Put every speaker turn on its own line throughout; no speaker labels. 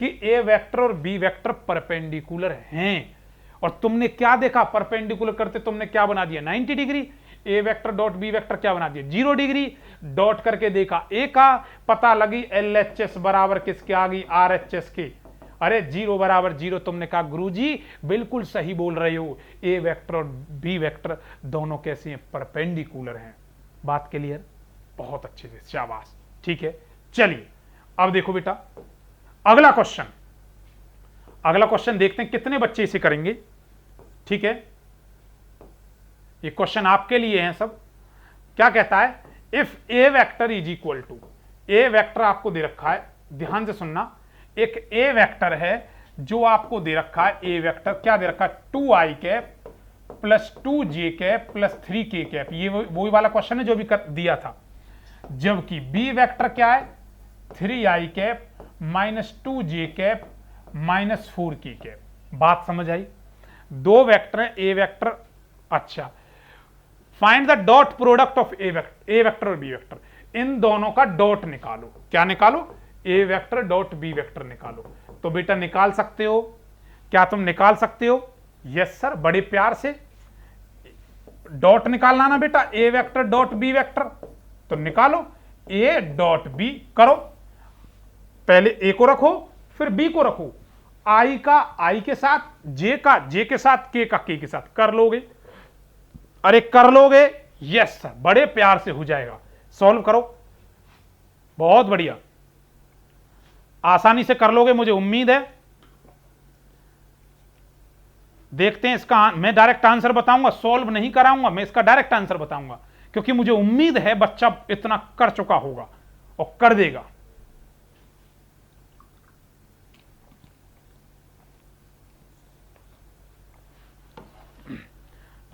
कि ए वेक्टर और B vector perpendicular हैं, और तुमने क्या देखा, परपेंडिकुलर करते तुमने क्या बना दिया 90 डिग्री। ए वेक्टर डॉट बी वेक्टर क्या बना दिया 0 डिग्री। डॉट करके देखा ए का, पता लगी LHS बराबर किसके आ गई RHS के। अरे 0 बराबर 0। तुमने कहा गुरुजी बिल्कुल सही बोल रहे हो, ए वेक्टर और बी वेक्टर दोनों कैसे हैं, परपेंडिकुलर हैं। बात क्लियर, बहुत अच्छे से, शाबाश। ठीक है, चलिए अब देखो बेटा अगला क्वेश्चन। अगला क्वेश्चन देखते हैं कितने बच्चे इसे करेंगे। ठीक है, ये क्वेश्चन आपके लिए हैं सब। क्या कहता है, if A vector is equal to, A vector आपको दे रखा है, ध्यान से सुनना, एक ए वेक्टर है जो आपको दे रखा है। ए वेक्टर क्या दे रखा है, 2i cap plus 2j cap plus 3k cap. ये वही वाला क्वेश्चन है जो भी दिया था। जबकि बी वेक्टर क्या है, 3i cap minus 2j cap minus 4k cap. बात समझ आई, दो वेक्टर है, ए वेक्टर। अच्छा, find the dot product of A vector और बी वेक्टर। इन दोनों का डॉट निकालो। क्या निकालो, ए वेक्टर डॉट बी वेक्टर निकालो। तो बेटा निकाल सकते हो, क्या तुम निकाल सकते हो? यस सर, बड़े प्यार से डॉट निकालना ना बेटा, ए वेक्टर डॉट बी वेक्टर। तो निकालो, ए डॉट बी करो, पहले ए को रखो फिर बी को रखो, आई का आई के साथ, जे का जे के साथ, के का के के साथ। कर लोगे? अरे कर लोगे? यस सर, बड़े प्यार से हो जाएगा। सॉल्व करो, बहुत बढ़िया, आसानी से कर लोगे मुझे उम्मीद है। देखते हैं इसका, मैं डायरेक्ट आंसर बताऊंगा, सॉल्व नहीं कराऊंगा, मैं इसका डायरेक्ट आंसर बताऊंगा, क्योंकि मुझे उम्मीद है बच्चा इतना कर चुका होगा और कर देगा।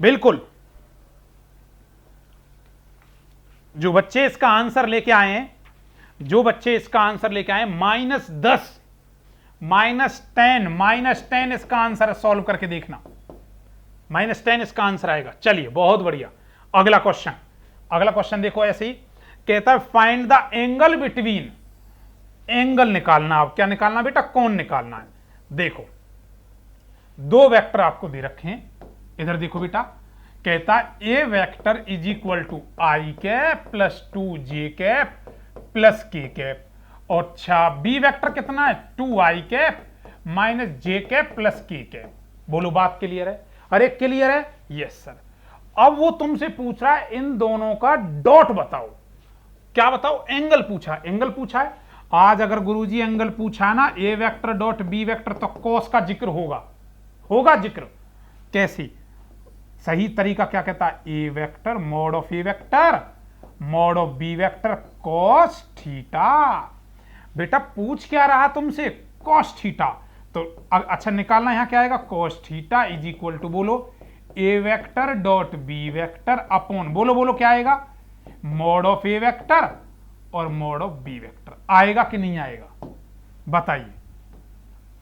बिल्कुल, जो बच्चे इसका आंसर लेके आए हैं, जो बच्चे इसका आंसर लेके आए -10 -10 इसका आंसर है। सॉल्व करके देखना, -10 इसका आंसर आएगा। चलिए बहुत बढ़िया, अगला क्वेश्चन। अगला क्वेश्चन देखो ऐसे ही कहता है, find the angle between. Angle निकालना, अब क्या निकालना बेटा, कौन निकालना है। देखो दो वेक्टर आपको दे रखे हैं, इधर देखो बेटा, कहता है A vector is equal to I cap plus 2j cap plus K cap, और अच्छा बी वेक्टर कितना है, 2i cap minus j cap plus K cap. बोलो बात क्लियर है? अरे क्लियर है? Yes sir. अब वो तुमसे पूछ रहा है इन दोनों का डॉट बताओ। क्या बताओ? एंगल पूछा, एंगल पूछा है। आज अगर गुरुजी एंगल पूछा ना, ए वेक्टर डॉट बी वेक्टर, तो कॉस का जिक्र होगा, होगा जिक्र। कैसी? सही तरीका क्या कहता है, A vector mod of A vector mod of B vector cos theta. बेटा पूछ क्या रहा तुमसे, कॉस थीटा। तो अच्छा निकालना यहां क्या आएगा, cos theta is equal to, बोलो A vector dot B vector upon, बोलो बोलो क्या आएगा, मॉड ऑफ ए वेक्टर और मॉड ऑफ बी वेक्टर। आएगा कि नहीं आएगा बताइए।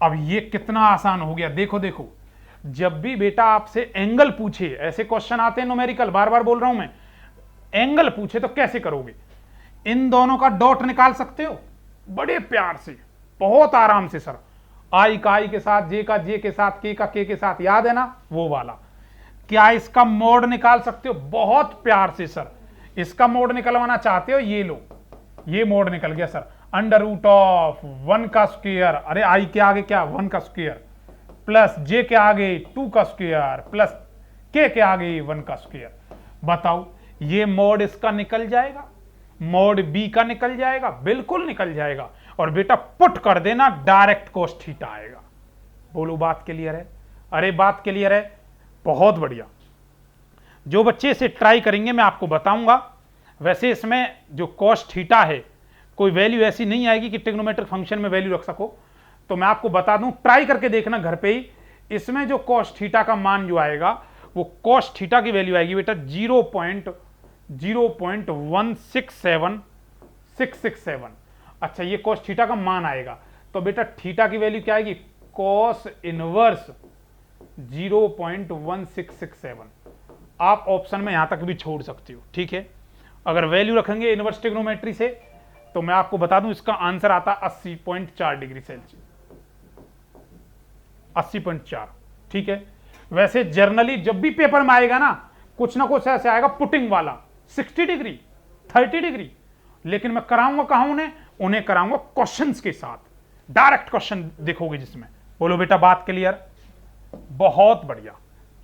अब ये कितना आसान हो गया। देखो देखो, जब भी बेटा आपसे एंगल पूछे, ऐसे क्वेश्चन आते हैं न्यूमेरिकल, बार बार बोल रहा हूं मैं, एंगल पूछे तो कैसे करोगे, इन दोनों का डॉट निकाल सकते हो बड़े प्यार से, बहुत आराम से। सर आई का आई के साथ, जे का जे के साथ, के का के साथ, याद है ना वो वाला। क्या इसका मोड निकाल सकते हो? बहुत प्यार से सर। इसका मोड निकलवाना चाहते हो, ये लो, ये मोड निकल गया सर, अंडर रूट ऑफ 1 का स्क्वायर, अरे आई के आगे क्या 1 का स्क्वायर, प्लस जे के आगे 2 का स्क्वायर, प्लस के आगे 1 का स्क्वायर। बताओ ये मोड इसका निकल जाएगा, मोड बी का निकल जाएगा, बिल्कुल निकल जाएगा। और बेटा पुट कर देना, डायरेक्ट कोस थीटा आएगा। बोलो बात क्लियर है? अरे बात क्लियर है, बहुत बढ़िया। जो बच्चे इसे ट्राई करेंगे मैं आपको बताऊंगा। वैसे इसमें जो कोस थीटा है, कोई वैल्यू ऐसी नहीं आएगी कि ट्रिग्नोमेट्रिक फंक्शन में वैल्यू रख सको, तो मैं आपको बता दूं, ट्राई करके देखना घर पे ही। इसमें जो कोस थीटा का मान जो आएगा, वो कोस थीटा की वैल्यू आएगी बेटा 0.0167 अच्छा ये कोस थीटा का मान आएगा, तो बेटा थीटा की वैल्यू क्या आएगी, कोस इनवर्स 0.1667। आप ऑप्शन में यहां तक भी छोड़ सकते हो, ठीक है। अगर वैल्यू रखेंगे इनवर्स ट्रिग्नोमेट्री से, तो मैं आपको बता दूं इसका आंसर आता 80.4 डिग्री सेल्सियस। 80.4। ठीक है, वैसे जर्नली जब भी पेपर में आएगा ना कुछ ऐसे आएगा पुटिंग वाला 60 डिग्री 30 डिग्री, लेकिन मैं कराऊंगा कहां उन्हें कराऊंगा क्वेश्चंस के साथ, डायरेक्ट क्वेश्चन देखोगे जिसमें। बोलो बेटा बात क्लियर? बहुत बढ़िया,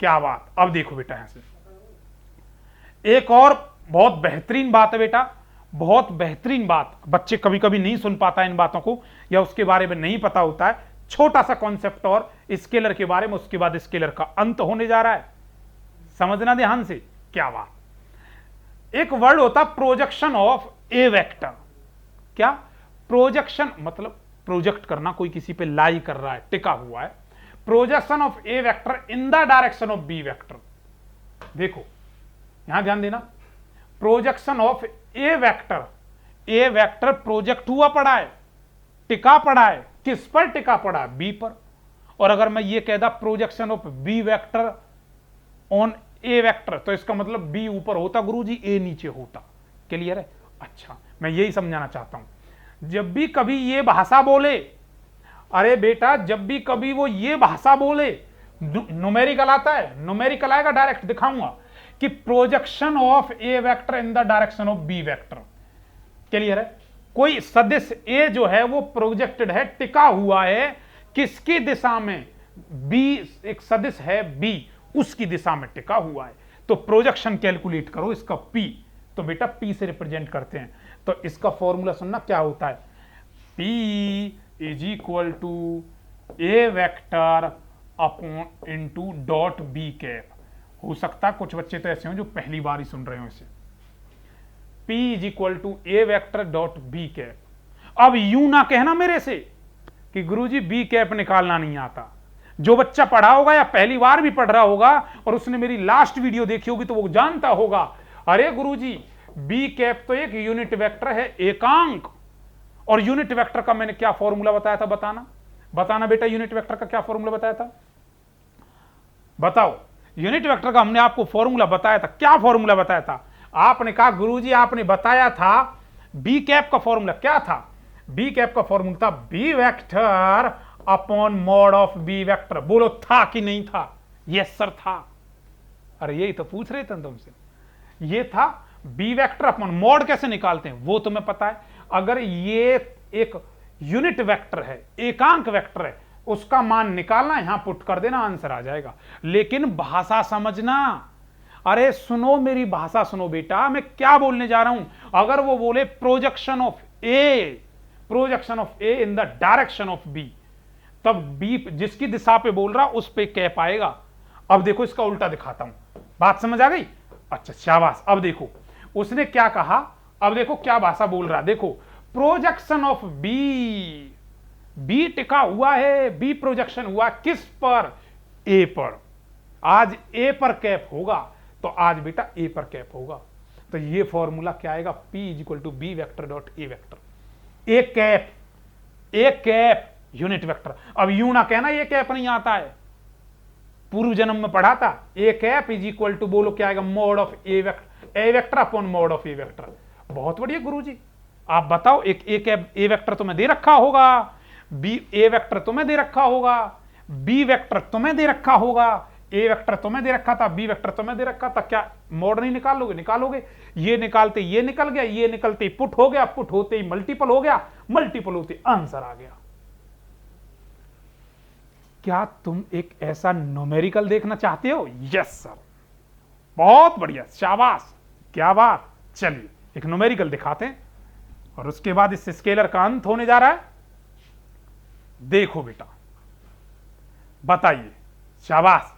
क्या बात। अब देखो बेटा यहां से एक और बहुत बेहतरीन बात है बेटा, बहुत बेहतरीन बात। बच्चे कभी कभी नहीं सुन पाता इन बातों को, या उसके बारे में नहीं पता होता है। छोटा सा कॉन्सेप्ट और स्केलर के बारे में, उसके बाद स्केलर का अंत होने जा रहा है, समझना ध्यान से। क्या बात। एक वर्ड होता प्रोजेक्शन ऑफ ए वेक्टर। क्या प्रोजेक्शन मतलब प्रोजेक्ट करना, कोई किसी पे लाई कर रहा है, टिका हुआ है। Projection of A vector in the direction of B vector. देखो यहां ध्यान देना, projection of A vector project हुआ पड़ा है, टिका पड़ा है। किस पर टिका पड़ा है? बी पर। और अगर मैं ये कहता projection of B vector on A vector, तो इसका मतलब बी ऊपर होता गुरुजी, ए नीचे होता। क्लियर है? अच्छा, मैं यही समझाना चाहता हूं। जब भी कभी ये भाषा बोले, अरे बेटा जब भी कभी वो ये भाषा बोले, न्यूमेरिकल आता है, न्यूमेरिकल आएगा, डायरेक्ट दिखाऊंगा कि projection of A vector in the direction of B vector. Clear है? कोई सदिश ए जो है वो प्रोजेक्टेड है, टिका हुआ है किसकी दिशा में? बी, एक सदिश है बी, उसकी दिशा में टिका हुआ है। तो प्रोजेक्शन कैलकुलेट करो इसका पी, तो बेटा पी से रिप्रेजेंट करते हैं। तो इसका फॉर्मूला सुनना क्या होता है, P is equal to A vector upon into dot B cap. हो सकता है कुछ बच्चे तो ऐसे हो जो पहली बार ही सुन रहे हो इसे। P is equal to A vector dot B cap. अब यूं ना कहना मेरे से कि गुरुजी बी कैप निकालना नहीं आता। जो बच्चा पढ़ा होगा या पहली बार भी पढ़ रहा होगा और उसने मेरी लास्ट वीडियो देखी होगी तो वो जानता होगा, अरे गुरुजी बी कैप तो एक यूनिट वेक्टर है, एकांक। और यूनिट वेक्टर का मैंने क्या फॉर्मूला बताया था? बताना बेटा, यूनिट वेक्टर का क्या फॉर्मूला बताया था? बताओ। यूनिट वेक्टर का हमने आपको फॉर्मूला बताया था। क्या फॉर्मूला बताया था? आपने कहा गुरुजी आपने बताया था बी कैप का फॉर्मूला क्या था? बी कैप का फॉर्मूला था B vector upon mod of B vector. बोलो था कि नहीं था? यस सर था। अरे यही तो पूछ रहे थे तुमसे, ये था बी वेक्टर अपॉन मॉड कैसे निकालते हैं वो तुम्हें पता है। अगर ये एक यूनिट वेक्टर है, एकांक वेक्टर है, उसका मान निकालना, यहां पुट कर देना, आंसर आ जाएगा। लेकिन भाषा समझना, अरे सुनो मेरी भाषा सुनो बेटा, मैं क्या बोलने जा रहा हूं। अगर वो बोले projection of A in the direction of B, तब बी जिसकी दिशा पे बोल रहा उस पे कैप आएगा। अब देखो इसका उल्टा दिखाता हूं, बात समझ आ गई? अच्छा शाबाश। अब देखो उसने क्या कहा, अब देखो क्या भाषा बोल रहा। देखो प्रोजेक्शन ऑफ बी, बी टिका हुआ है, बी प्रोजेक्शन हुआ किस पर? ए पर। आज ए पर कैप होगा, तो आज बेटा ए पर कैप होगा। तो ये फॉर्मूला क्या आएगा? P is equal to B vector dot A vector. A cap unit vector. अब यूं ना कहना ये कैप नहीं आता है, पूर्व जन्म में पढ़ा था। A cap is equal to, बोलो क्या आएगा? Mod of A vector upon mod of A vector. बहुत बढ़िया गुरुजी, आप बताओ। एक ए कैप, ए वेक्टर तुम्हें दे रखा होगा, बी ए वेक्टर तुम्हें दे रखा होगा, बी वेक्टर तुम्हें दे रखा होगा, ए वेक्टर तुम्हें दे रखा था, बी वेक्टर तुम्हें दे रखा था। क्या मॉड नहीं निकालोगे? ये निकालते ये निकल गया, ये निकलते ही पुट हो गया, पुट होते ही मल्टीपल हो गया, मल्टीपल होते आंसर आ गया। क्या तुम एक ऐसा न्यूमेरिकल देखना चाहते हो? यस सर, बहुत बढ़िया, शाबाश, क्या बात। चलिए एक न्यूमेरिकल दिखाते हैं और उसके बाद इस स्केलर का अंत होने जा रहा है। देखो बेटा, बताइए, शाबाश।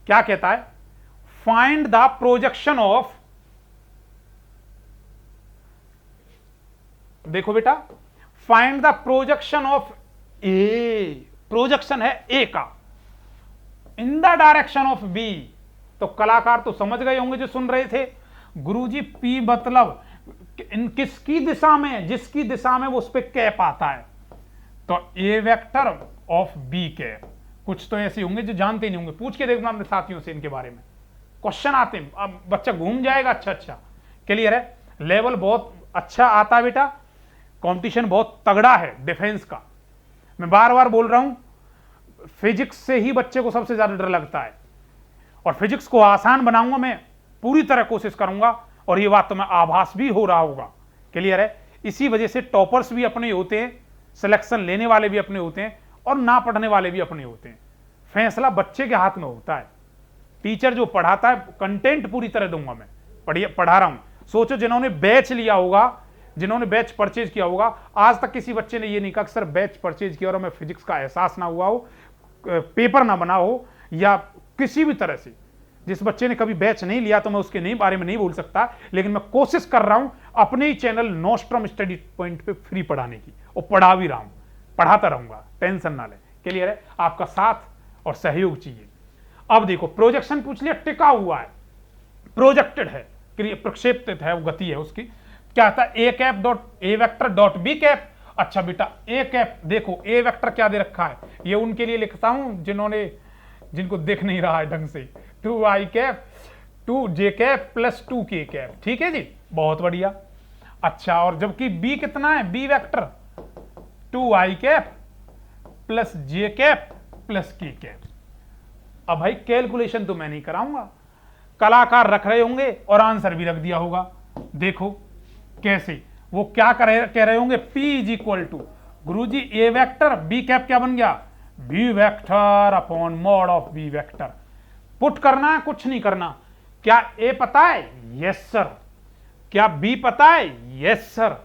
क्या कहता है? फाइंड द प्रोजेक्शन ऑफ, देखो बेटा, find the projection of A, projection है ए का, in the direction of B. तो कलाकार तो समझ गए होंगे जो सुन रहे थे, गुरुजी पी मतलब किसकी दिशा में? जिसकी दिशा में वो उस पर कैप आता है। तो ए वेक्टर ऑफ बी कैप। कुछ तो ऐसे होंगे जो जानते नहीं होंगे, पूछ के देखना अपने साथियों से इनके बारे में, क्वेश्चन आते हैं। अब बच्चा घूम जाएगा। अच्छा, क्लियर है? लेवल बहुत अच्छा आता है बेटा, कंपटीशन बहुत तगड़ा है डिफेंस का। मैं बार बार बोल रहा हूं, फिजिक्स से ही बच्चे को सबसे ज्यादा डर लगता है, और फिजिक्स को आसान बनाऊंगा मैं, पूरी तरह कोशिश करूंगा, और ये बात तो मैं आभास भी हो रहा होगा। क्लियर है? इसी वजह से टॉपर्स भी अपने होते हैं, सिलेक्शन लेने वाले भी अपने होते हैं, और ना पढ़ने वाले भी अपने होते हैं। फैसला बच्चे के हाथ में होता है। टीचर जो पढ़ाता है, कंटेंट पूरी तरह दूंगा मैं, पढ़ा रहा हूं। सोचो जिन्होंने बैच लिया होगा, जिन्होंने बैच परचेज किया होगा, आज तक किसी बच्चे ने ये नहीं कहा कि सर बैच परचेज किया और हमें फिजिक्स का एहसास ना हुआ हो, पेपर ना बना हो, या किसी भी तरह से। जिस बच्चे ने कभी बैच नहीं लिया तो मैं उसके नहीं बारे में नहीं बोल सकता, लेकिन मैं कोशिश कर रहा हूं अपने ही चैनल नोस्ट्रम स्टडी पॉइंट पे फ्री पढ़ाने की, और पढ़ा भी रहा हूं, पढ़ाता रहूंगा, टेंशन ना ले। क्लियर है? आपका साथ और सहयोग चाहिए। अब देखो, प्रोजेक्शन पूछ लिया, टिका हुआ है, प्रोजेक्टेड है, प्रक्षेपित है, वो गति है उसकी। क्या था? A cap dot A vector dot B cap. अच्छा बेटा, ए कैप देखो, ए वेक्टर क्या दे रखा है, ये उनके लिए लिखता हूं जिनको देख नहीं रहा है ढंग से। 2i cap 2j cap plus 2k cap. ठीक है जी, बहुत बढ़िया। अच्छा, और जबकि b कितना है, b vector 2i cap plus j cap plus k cap. अब भाई कैलकुलेशन तो मैं नहीं कराऊंगा, कलाकार रख रहे होंगे और आंसर भी रख दिया होगा। देखो कैसे वो क्या कह रहे होंगे, p is equal to, guru ji A vector B cap क्या बन गया, B vector upon mod of B vector. Put करना है, कुछ नहीं करना। क्या ए पता है? Yes sir. क्या बी पता है? Yes sir.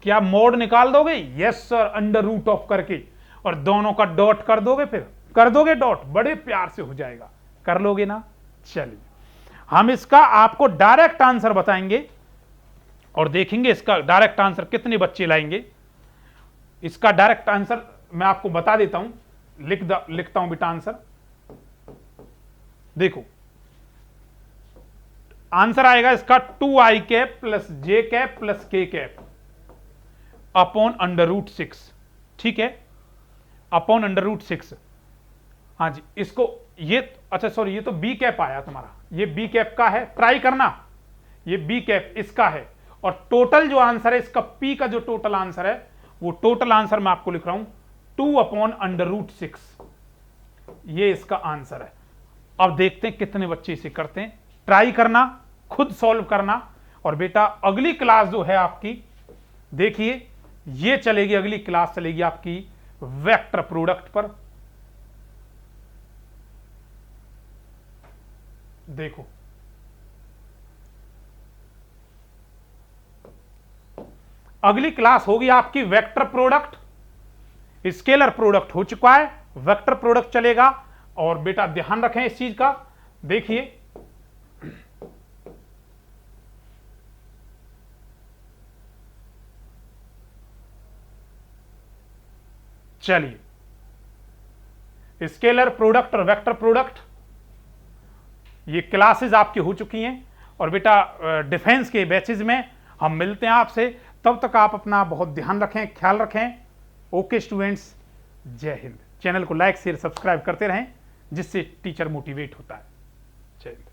क्या मोड निकाल दोगे? Yes sir, under root of करके, और दोनों का डॉट कर दोगे, फिर कर दोगे डॉट, बड़े प्यार से हो जाएगा। कर लोगे ना? चलिए, हम इसका आपको डायरेक्ट आंसर बताएंगे और देखेंगे इसका डायरेक्ट आंसर कितने बच्चे लाएंगे। इसका डायरेक्ट आंसर मैं आपको बता देता हूं, लिखता हूं बेटा आंसर। देखो आंसर आएगा इसका 2i cap plus j cap plus k cap upon under root 6। ठीक है, अपॉन अंडर रूट 6। हाँ जी, इसको ये, अच्छा सॉरी, ये तो b कैप आया तुम्हारा, ये b कैप का है, ट्राई करना, ये b कैप इसका है, और टोटल जो आंसर है इसका, p का जो टोटल आंसर है, वो टोटल आंसर मैं आपको लिख रहा हूं 2 अपॉन अंडर रूट 6। ये इसका आंसर है। अब देखते हैं कितने बच्चे इसे करते हैं। ट्राई करना, खुद सॉल्व करना, और बेटा अगली क्लास जो है आपकी, देखिए ये चलेगी, अगली क्लास चलेगी आपकी वेक्टर प्रोडक्ट पर। देखो अगली क्लास होगी आपकी वेक्टर प्रोडक्ट। स्केलर प्रोडक्ट हो चुका है, वेक्टर प्रोडक्ट चलेगा, और बेटा ध्यान रखें इस चीज का। देखिए चलिए, स्केलर प्रोडक्ट और वेक्टर प्रोडक्ट ये क्लासेस आपकी हो चुकी हैं, और बेटा डिफेंस के बैचेज में हम मिलते हैं आपसे। तब तक आप अपना बहुत ध्यान रखें, ख्याल रखें। ओके स्टूडेंट्स, जय हिंद। चैनल को लाइक शेयर सब्सक्राइब करते रहें, जिससे टीचर मोटिवेट होता है। जय हिंद।